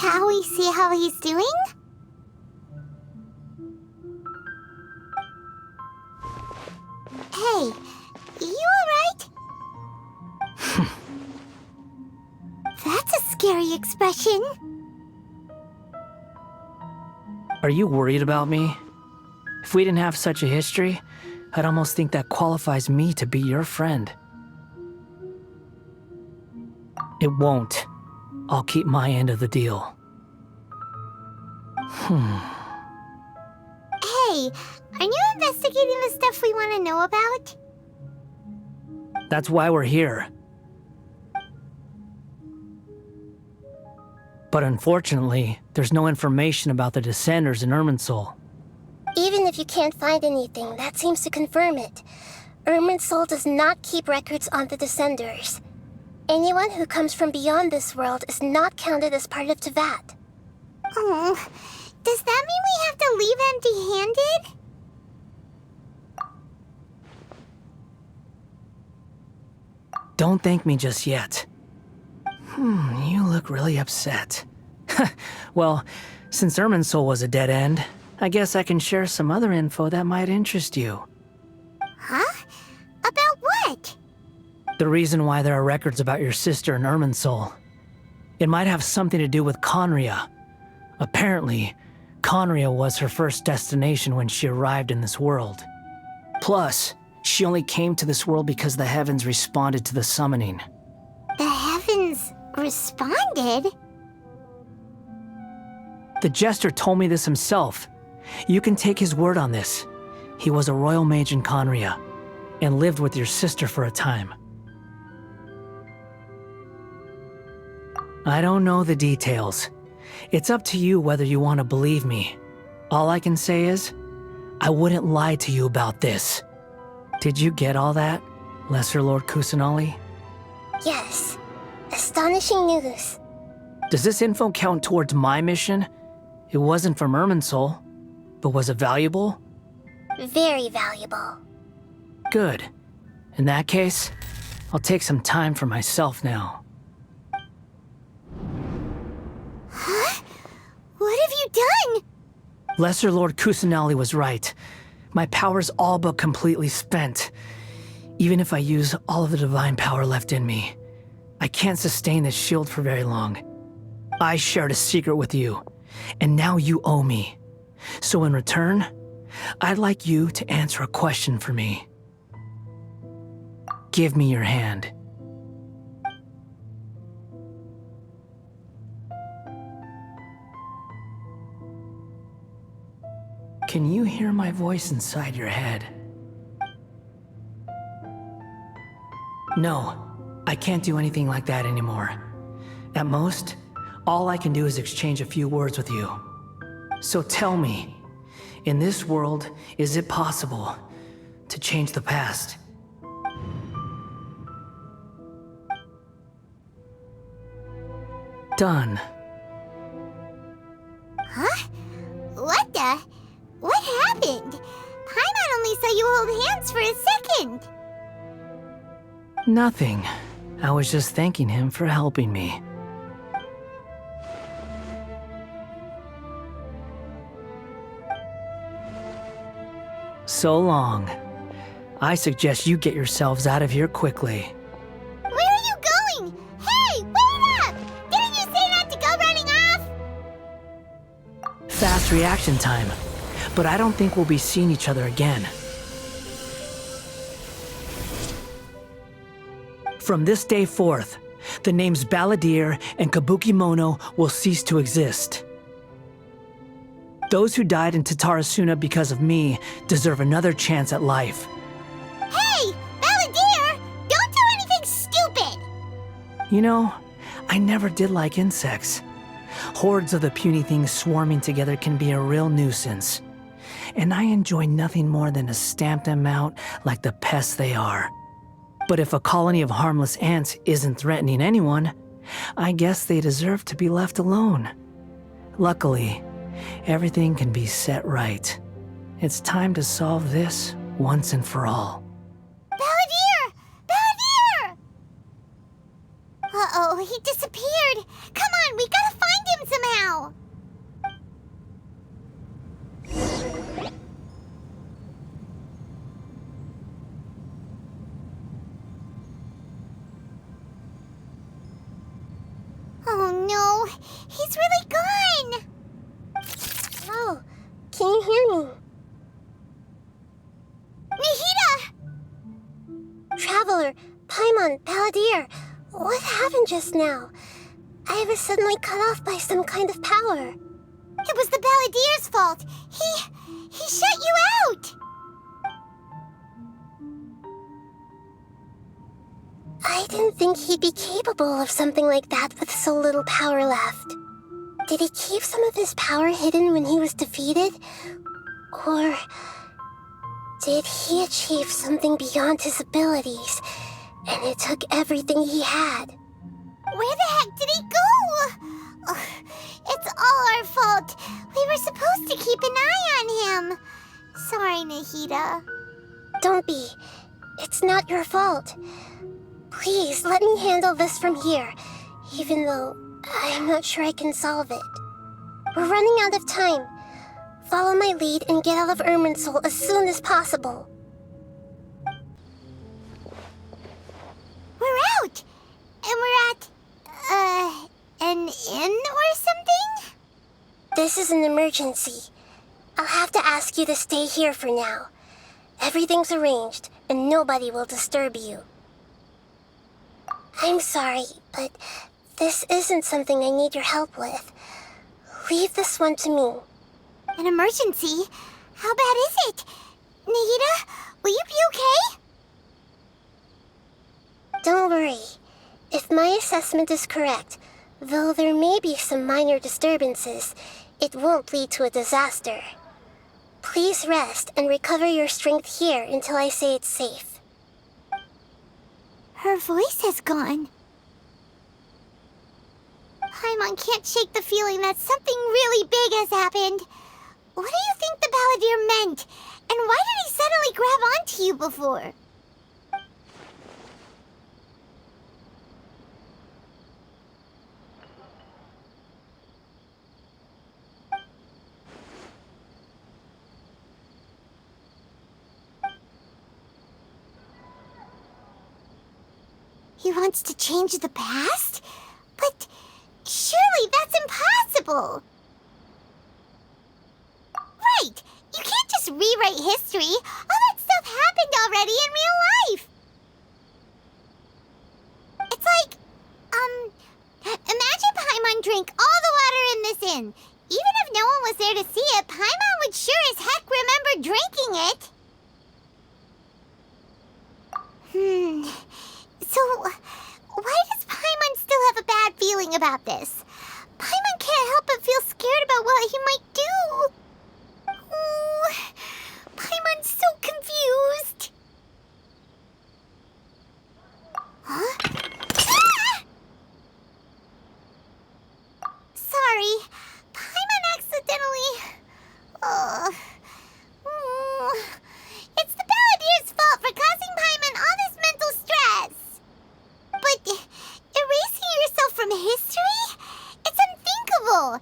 Shall we see how he's doing? Hey, you alright? That's a scary expression. Are you worried about me? If we didn't have such a history, I'd almost think that qualifies me to be your friend. It won't. I'll keep my end of the deal. Hey, are you investigating the stuff we want to know about? That's why we're here. But unfortunately, there's no information about the Descenders in Irminsul. Even if you can't find anything, that seems to confirm it. Irminsul does not keep records on the Descenders. Anyone who comes from beyond this world is not counted as part of Teyvat. Oh, does that mean we have to leave empty-handed? Don't thank me just yet. You look really upset. Well, since Irminsul was a dead end, I guess I can share some other info that might interest you. Huh? About what? The reason why there are records about your sister in Irminsul. It might have something to do with Conria. Apparently, Conria was her first destination when she arrived in this world. Plus, she only came to this world because the heavens responded to the summoning. The heavens responded? The Jester told me this himself. You can take his word on this. He was a royal mage in Conria, and lived with your sister for a time. I don't know the details. It's up to you whether you want to believe me. All I can say is, I wouldn't lie to you about this. Did you get all that, Lesser Lord Kusanali? Yes. Astonishing news. Does this info count towards my mission? It wasn't from Irminsul, but was it valuable? Very valuable. Good. In that case, I'll take some time for myself now. Huh? What have you done? Lesser Lord Kusanali was right. My power's all but completely spent. Even if I use all of the divine power left in me, I can't sustain this shield for very long. I shared a secret with you, and now you owe me. So in return, I'd like you to answer a question for me. Give me your hand. Can you hear my voice inside your head? No, I can't do anything like that anymore. At most, all I can do is exchange a few words with you. So tell me, in this world, is it possible to change the past? Done. Huh? What the? What happened? Paimon only saw you hold hands for a second. Nothing. I was just thanking him for helping me. So long. I suggest you get yourselves out of here quickly. Where are you going? Hey, wait up! Didn't you say not to go running off? Fast reaction time. But I don't think we'll be seeing each other again. From this day forth, the names Balladeer and Kabukimono will cease to exist. Those who died in Tatarasuna because of me deserve another chance at life. Hey, Balladeer! Don't do anything stupid! You know, I never did like insects. Hordes of the puny things swarming together can be a real nuisance. And I enjoy nothing more than to stamp them out like the pests they are. But if a colony of harmless ants isn't threatening anyone, I guess they deserve to be left alone. Luckily, everything can be set right. It's time to solve this once and for all. Balladeer! Balladeer! Uh-oh, he disappeared. Come on, we gotta find him somehow. Oh no, he's really gone. Oh, can you hear me? Nahida! Traveler, Paimon, Palladir, what happened just now? I was suddenly cut off by some kind of power. It was the Balladeer's fault. He shut you out. I didn't think he'd be capable of something like that with so little power left. Did he keep some of his power hidden when he was defeated? Or did he achieve something beyond his abilities, and it took everything he had? Where the heck did he go? Ugh, it's all our fault. We were supposed to keep an eye on him. Sorry, Nahida. Don't be. It's not your fault. Please, let me handle this from here, even though I'm not sure I can solve it. We're running out of time. Follow my lead and get out of Irminsul as soon as possible. We're out! And we're at, an inn or something? This is an emergency. I'll have to ask you to stay here for now. Everything's arranged, and nobody will disturb you. I'm sorry, but this isn't something I need your help with. Leave this one to me. An emergency? How bad is it? Nahida, will you be okay? Don't worry. If my assessment is correct, though there may be some minor disturbances, it won't lead to a disaster. Please rest and recover your strength here until I say it's safe. Her voice has gone. Paimon can't shake the feeling that something really big has happened. What do you think the Balladeer meant? And why did he suddenly grab onto you before? He wants to change the past? But surely that's impossible! Right! You can't just rewrite history! All that stuff happened already in real life! It's like, imagine Paimon drank all the water in this inn. Even if no one was there to see it, Paimon would sure as heck remember drinking it! So, why does Paimon still have a bad feeling about this? Paimon can't help but feel scared about what he might do. Oh, Paimon's so confused. Huh? Ah! Sorry, Paimon accidentally... It's the Balladeer's fault for causing Paimon all this mental stress. But erasing yourself from history? It's unthinkable.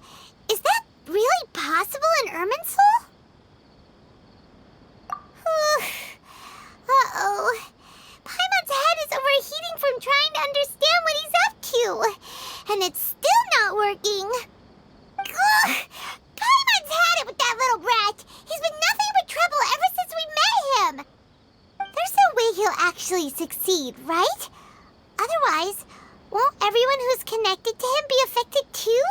Is that really possible in Irminsul? Uh-oh. Paimon's head is overheating from trying to understand what he's up to. And it's still not working. Ugh. Paimon's had it with that little brat. He's been nothing but trouble ever since we met him. There's no way he'll actually succeed, right? Otherwise, won't everyone who's connected to him be affected too?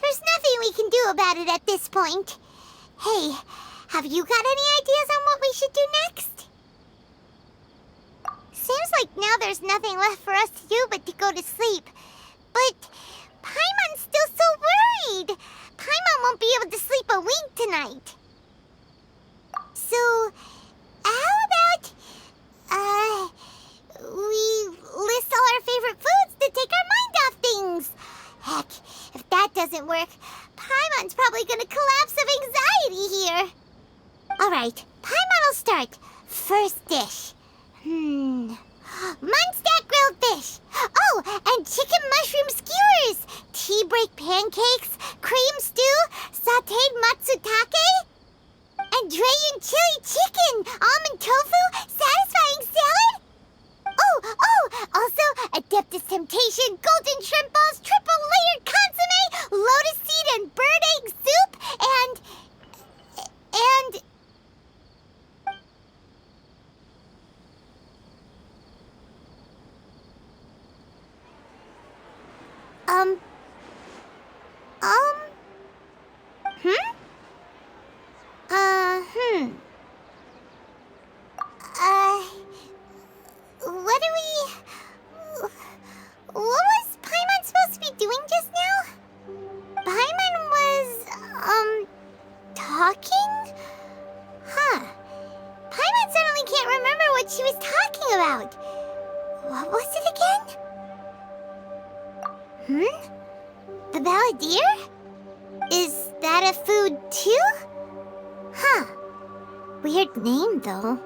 There's nothing we can do about it at this point. Hey, have you got any ideas on what we should do next? Seems like now there's nothing left for us to do but to go to sleep. But Paimon's still so worried. Paimon won't be able to sleep a wink tonight. So, how about, we list all our favorite foods to take our mind off things? work. Paimon's probably gonna collapse of anxiety here. Alright, Paimon will start. First dish. Munstack grilled fish. Oh, and chicken mushroom skewers. Tea break pancakes. Cream stew. Sauteed matsutake. And Dragon chili chicken. Almond tofu. Satisfying salad. Oh, also Adeptus Temptation, golden shrimp balls, triple layered consomme, lotus seed and bird egg soup, and what was Paimon supposed to be doing just now? Paimon was, talking? Huh. Paimon suddenly can't remember what she was talking about. What was it again? The Balladeer? Is that a food too? Huh. Weird name, though.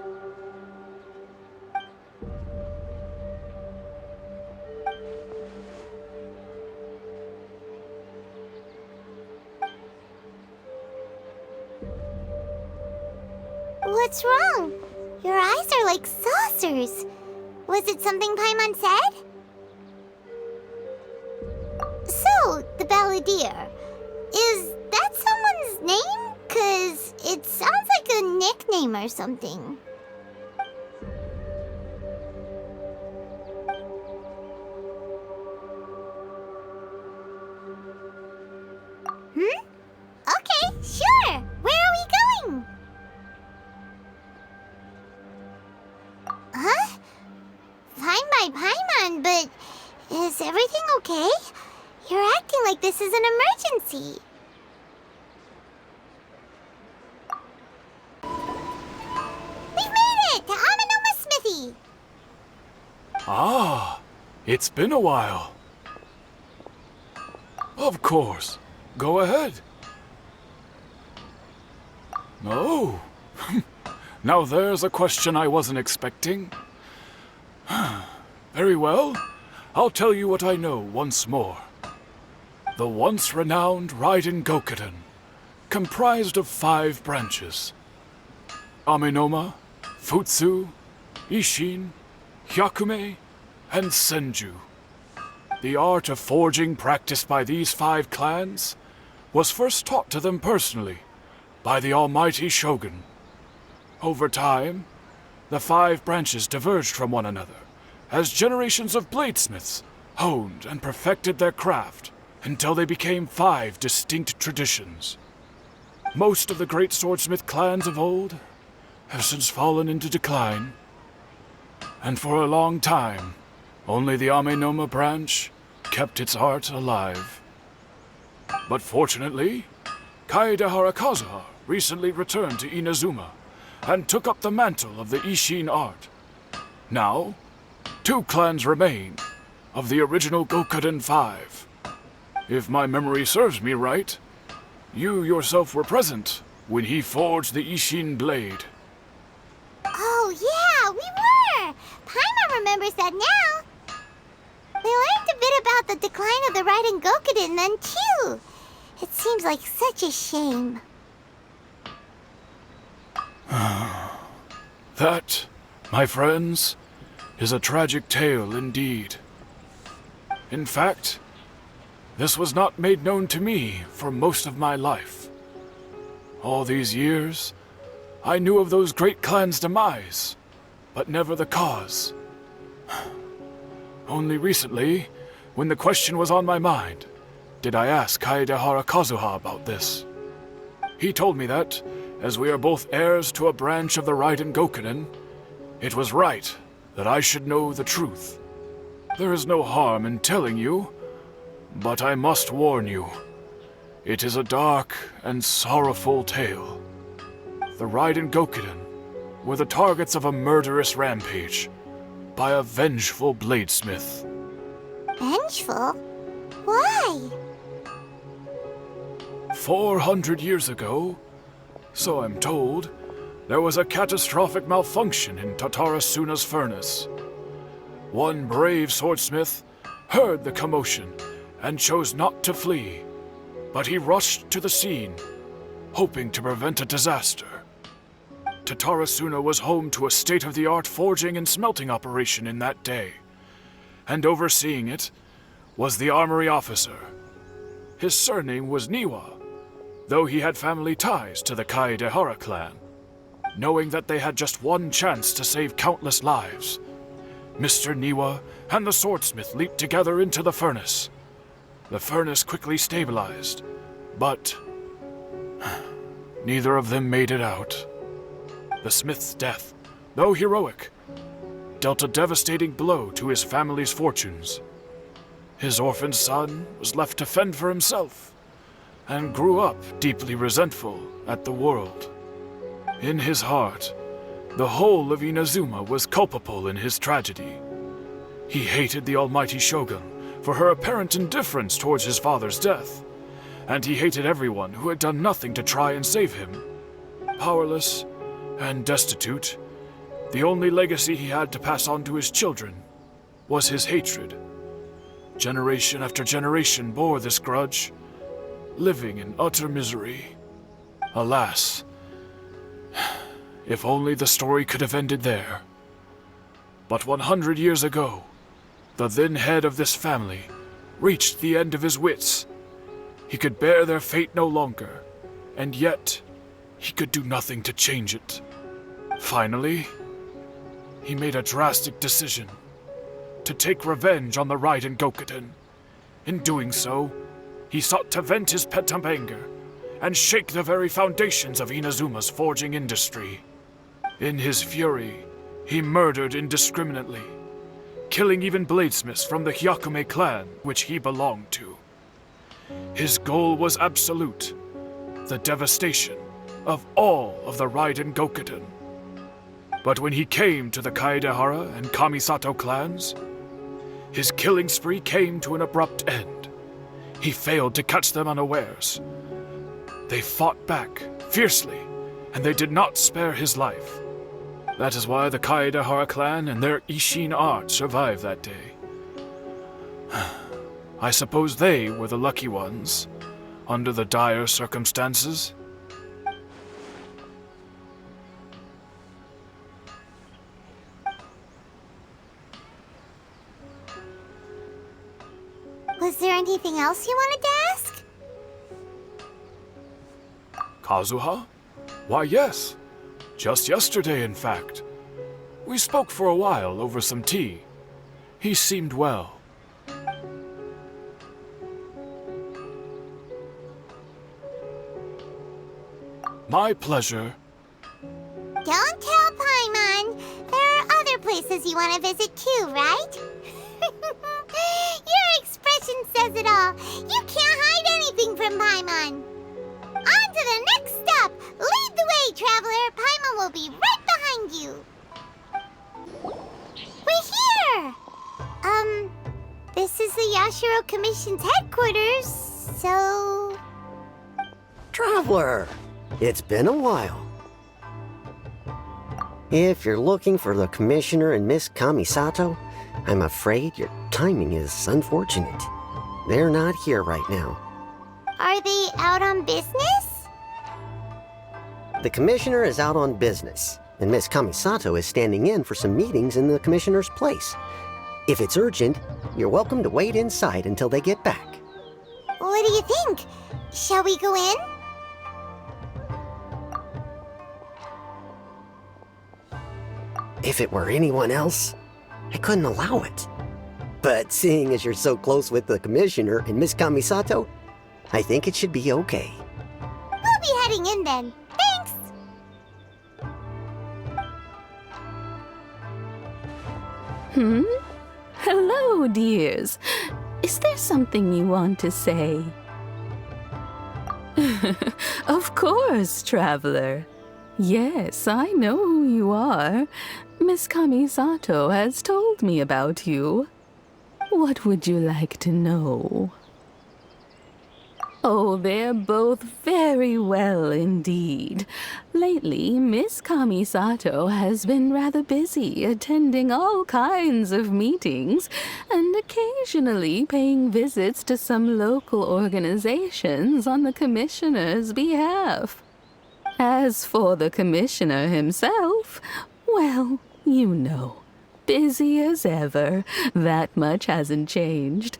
What's wrong? Your eyes are like saucers. Was it something Paimon said? So, the Balladeer. Is that someone's name? 'Cause it sounds like a nickname or something. Okay, sure. Where are we going? Huh? Fine by Paimon, but is everything okay? You're acting like this is an emergency. We've made it to Amanoma Smithy. Ah, it's been a while. Of course. Go ahead. Oh. Now there's a question I wasn't expecting. Very well. I'll tell you what I know once more. The once renowned Raiden Gokuden, comprised of 5 branches. Amenoma, Futsu, Ishin, Hyakume, and Senju. The art of forging practiced by these 5 clans was first taught to them personally by the almighty Shogun. Over time, the 5 branches diverged from one another as generations of bladesmiths honed and perfected their craft until they became 5 distinct traditions. Most of the great swordsmith clans of old have since fallen into decline, and for a long time, only the Amenoma branch kept its art alive. But fortunately, Kaedehara Kazuha recently returned to Inazuma and took up the mantle of the Ishin art. Now, 2 clans remain of the original Gokuden 5. If my memory serves me right, you yourself were present when he forged the Ishin blade. Oh, yeah, we were! Paimon remembers that now. We learned a bit about the decline of the Raiden Gokuden then, too. It seems like such a shame. That, my friends, is a tragic tale indeed. In fact, this was not made known to me for most of my life. All these years, I knew of those great clans' demise, but never the cause. Only recently, when the question was on my mind, did I ask Kaedehara Kazuha about this. He told me that, as we are both heirs to a branch of the Raiden Gokuden, it was right that I should know the truth. There is no harm in telling you, but I must warn you. It is a dark and sorrowful tale. The Raiden Gokuden were the targets of a murderous rampage by a vengeful bladesmith. Vengeful? Why? 400 years ago, so I'm told, there was a catastrophic malfunction in Tatarasuna's furnace. One brave swordsmith heard the commotion and chose not to flee, but he rushed to the scene, hoping to prevent a disaster. Tatarasuna was home to a state-of-the-art forging and smelting operation in that day, and overseeing it was the armory officer. His surname was Niwa, though he had family ties to the Kaedehara clan. Knowing that they had just one chance to save countless lives, Mr. Niwa and the swordsmith leaped together into the furnace. The furnace quickly stabilized, but neither of them made it out. The smith's death, though heroic, dealt a devastating blow to his family's fortunes. His orphaned son was left to fend for himself, and grew up deeply resentful at the world. In his heart, the whole of Inazuma was culpable in his tragedy. He hated the almighty shogun for her apparent indifference towards his father's death, and he hated everyone who had done nothing to try and save him. Powerless and destitute, the only legacy he had to pass on to his children was his hatred. Generation after generation bore this grudge, living in utter misery. Alas, if only the story could have ended there. But 100 years ago, the then head of this family reached the end of his wits. He could bear their fate no longer, and yet he could do nothing to change it. Finally, he made a drastic decision to take revenge on the Raiden Gokuden. In doing so, he sought to vent his pent-up anger and shake the very foundations of Inazuma's forging industry. In his fury, he murdered indiscriminately, killing even bladesmiths from the Hyakume clan which he belonged to. His goal was absolute, the devastation of all of the Raiden Gokuden. But when he came to the Kaedehara and Kamisato clans, his killing spree came to an abrupt end. He failed to catch them unawares. They fought back fiercely, and they did not spare his life. That is why the Kaedehara clan and their Ishin art survived that day. I suppose they were the lucky ones, under the dire circumstances. Was there anything else you wanted to ask? Kazuha? Why, yes. Just yesterday, in fact. We spoke for a while over some tea. He seemed well. My pleasure. Don't tell Paimon. There are other places you want to visit too, right? Your expression says it all. You can't hide anything from Paimon. On to the next stop. Lead the way, traveler. Paimon will be right behind you. We're here. This is the Yashiro Commission's headquarters, so... Traveler, it's been a while. If you're looking for the Commissioner and Miss Kamisato, I'm afraid your timing is unfortunate. They're not here right now. Are they out on business? The Commissioner is out on business, and Miss Kamisato is standing in for some meetings in the Commissioner's place. If it's urgent, you're welcome to wait inside until they get back. What do you think? Shall we go in? If it were anyone else, I couldn't allow it. But seeing as you're so close with the Commissioner and Miss Kamisato, I think it should be okay. We'll be heading in then. Thanks! Hello, dears. Is there something you want to say? Of course, traveler. Yes, I know who you are. Miss Kamisato has told me about you. What would you like to know? Oh, they're both very well indeed. Lately, Miss Kamisato has been rather busy attending all kinds of meetings and occasionally paying visits to some local organizations on the commissioner's behalf. As for the commissioner himself, well, you know, busy as ever. That much hasn't changed.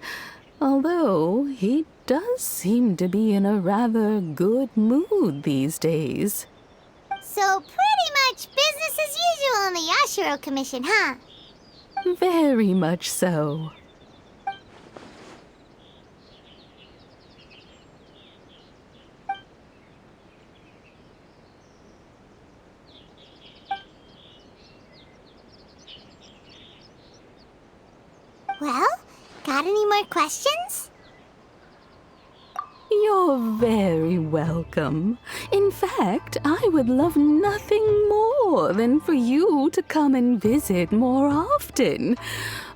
Although he does seem to be in a rather good mood these days. So pretty much business as usual in the Yashiro Commission, huh? Very much so. Well, got any more questions? You're very welcome. In fact, I would love nothing more than for you to come and visit more often.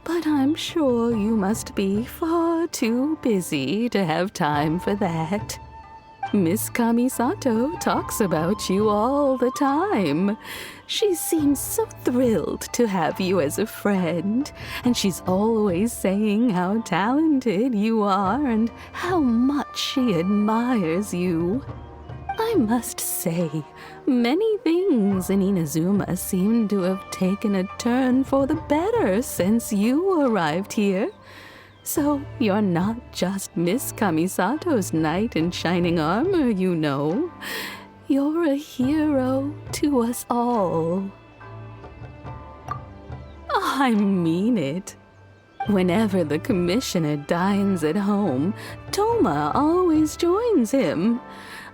But I'm sure you must be far too busy to have time for that. Miss Kamisato talks about you all the time. She seems so thrilled to have you as a friend, and she's always saying how talented you are and how much she admires you. I must say, many things in Inazuma seem to have taken a turn for the better since you arrived here. So you're not just Miss Kamisato's knight in shining armor, you know. You're a hero to us all. I mean it. Whenever the commissioner dines at home, Toma always joins him.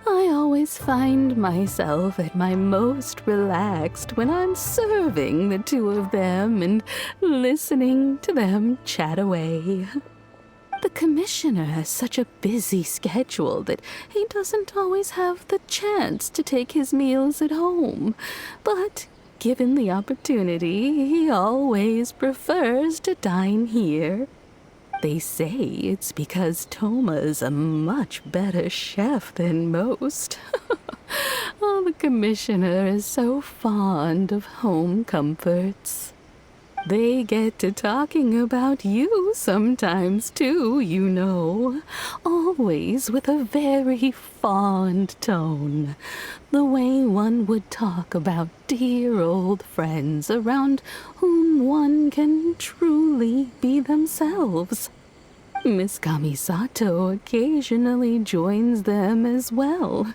I always find myself at my most relaxed when I'm serving the two of them and listening to them chat away. The commissioner has such a busy schedule that he doesn't always have the chance to take his meals at home. But given the opportunity, he always prefers to dine here. They say it's because Toma's a much better chef than most. Oh, the commissioner is so fond of home comforts. They get to talking about you sometimes too, you know. Always with a very fond tone. The way one would talk about dear old friends around whom one can truly be themselves. Miss Kamisato occasionally joins them as well.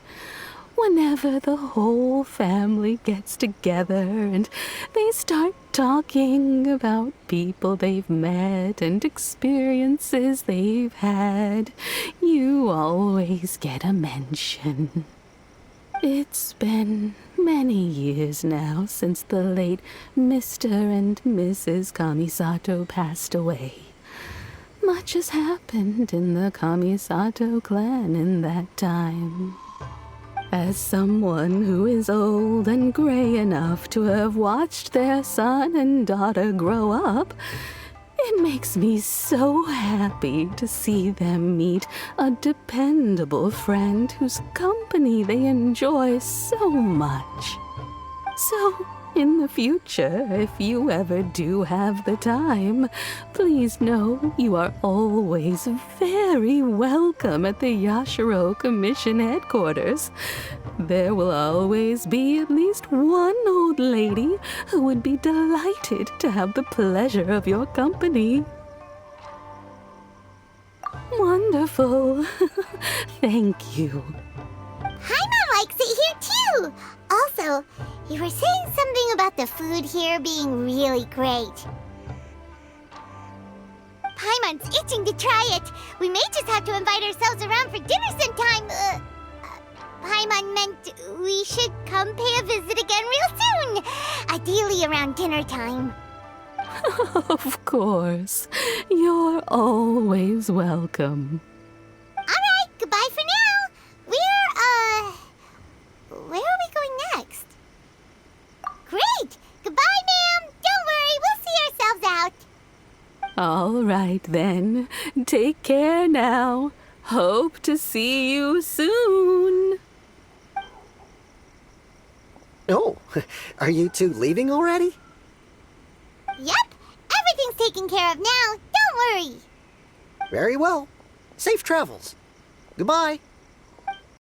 Whenever the whole family gets together and they start talking about people they've met and experiences they've had, you always get a mention. It's been many years now since the late Mr. and Mrs. Kamisato passed away. Much has happened in the Kamisato clan in that time. As someone who is old and gray enough to have watched their son and daughter grow up, it makes me so happy to see them meet a dependable friend whose company they enjoy so much. So, in the future, if you ever do have the time, please know you are always very welcome at the Yashiro Commission headquarters. There will always be at least one old lady who would be delighted to have the pleasure of your company. Wonderful. Thank you. Paimon likes it here too! Also, you were saying something about the food here being really great. Paimon's itching to try it. We may just have to invite ourselves around for dinner sometime. Paimon meant we should come pay a visit again real soon. Ideally around dinner time. Of course. You're always welcome. Alright, goodbye for now. Where are we going next? Great! Goodbye, ma'am! Don't worry, we'll see ourselves out. All right, then. Take care now. Hope to see you soon. Oh, are you two leaving already? Yep, everything's taken care of now. Don't worry. Very well. Safe travels. Goodbye.